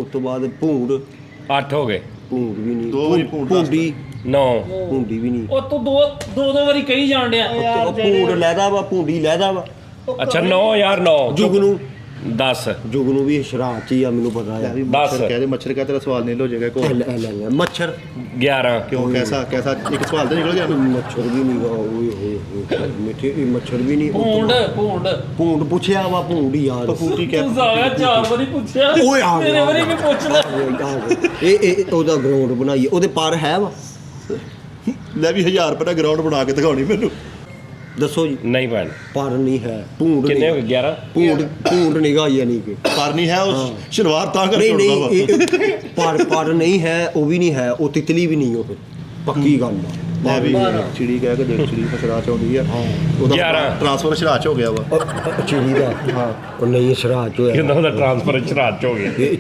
ਉਸ ਤੋਂ ਬਾਅਦ ਭੂੰਡ 8 ਹੋ ਗਏ। ਭੂੰਡ ਵੀ ਨਹੀਂ, ਦੋ ਵਾਰੀ ਭੂੰਡ ਭੂੰਡੀ 9 ਭੂੰਡੀ ਵੀ ਨਹੀਂ। ਉਹ ਤੂੰ ਦੋ ਵਾਰੀ ਕਹੀ ਜਾਣ ਡਿਆ ਉਹ ਭੂੰਡ ਲੈਦਾ ਵਾ, ਭੂੰਡੀ ਲੈਦਾ ਵਾ। ਅੱਛਾ 9 ਯਾਰ 9 ਜੁਗਨੂ 10 ਜੁਗਨੂ ਵੀ ਸ਼ਰਾਬ ਚ ਹੀ ਆ, ਮੈਨੂੰ ਪਤਾ ਹੈ। मच्छर कह दे मच्छर का तेरा सवाल नहीं हो जाएगा को ਮੱਛਰ 11 क्यों कैसा एक सवाल तो निकल गया ਮੱਛਰ ਵੀ ਨਹੀਂ ਗਾ, ਓਏ ਹੋਏ ਮਿੱਠੇ ਮੱਛਰ ਵੀ ਨਹੀਂ। ਭੂੰਡ ਭੂੰਡ ਪੁੱਛਿਆ ਵਾ, ਭੂੰਡ ਹੀ ਯਾਰ। फूटी ਤੂੰ ਸਾਲਿਆ 4 ਵਾਰੀ ਪੁੱਛਿਆ ਓਏ ਆ ਮੇਰੇ ਵਾਰੀ ਵੀ ਪੁੱਛ ਲੈ। ਇਹ ਉਹਦਾ ਗਰਾਊਂਡ ਬਣਾਈਏ, ਉਹਦੇ ਪਰ ਹੈ ਵਾ। ਲੈ ਵੀ 1000 ਰੁਪਏ ਦਾ ਗਰਾਊਂਡ ਬਣਾ ਕੇ ਦਿਖਾਉਣੀ ਮੈਨੂੰ ਦੱਸੋ ਜੀ। ਨਹੀਂ ਭੈਣ ਪਰ ਨਹੀਂ ਹੈ, ਭੂੰਡ ਕਿੰਨੇ ਹੋ ਨਹੀਂ। ਗਏ 11 ਭੂੰਡ ਨਿਗਾਹ ਯਾਨੀ ਕਿ ਪਰ ਨਹੀਂ है उस शलवार ता ਨਹੀਂ करके उड़दा ਨਹੀਂ ਪਰ ਨਹੀਂ ਹੈ, ਉਹ ਵੀ ਨਹੀਂ ਹੈ, ਉਹ ਤਿਤਲੀ ਵੀ ਨਹੀਂ। ਉਹ ਫਿਰ ਪੱਕੀ ਗੱਲ ਆ। ਲੈ ਵੀ ਚਿੜੀ ਕਹਿ ਕੇ ਦੇਖ ਚਿੜੀ ਫਸਰਾ ਚ ਆਉਂਦੀ ਆ ਉਹਦਾ 11 ਟ੍ਰਾਂਸਫਰ ਸ਼ਰਾ ਚ ਹੋ ਗਿਆ ਵਾ ਚਿੜੀ ਦਾ ਹਾਂ, ਉਹ ਨਹੀਂ ਸ਼ਰਾਬ ਚ ਹੋਇਆ। ਕਿੰਨਾ ਉਹਦਾ ਟ੍ਰਾਂਸਫਰ ਚ ਰਾਤ ਚ ਹੋ ਗਿਆ। ਇਹ ਚਿੜੀ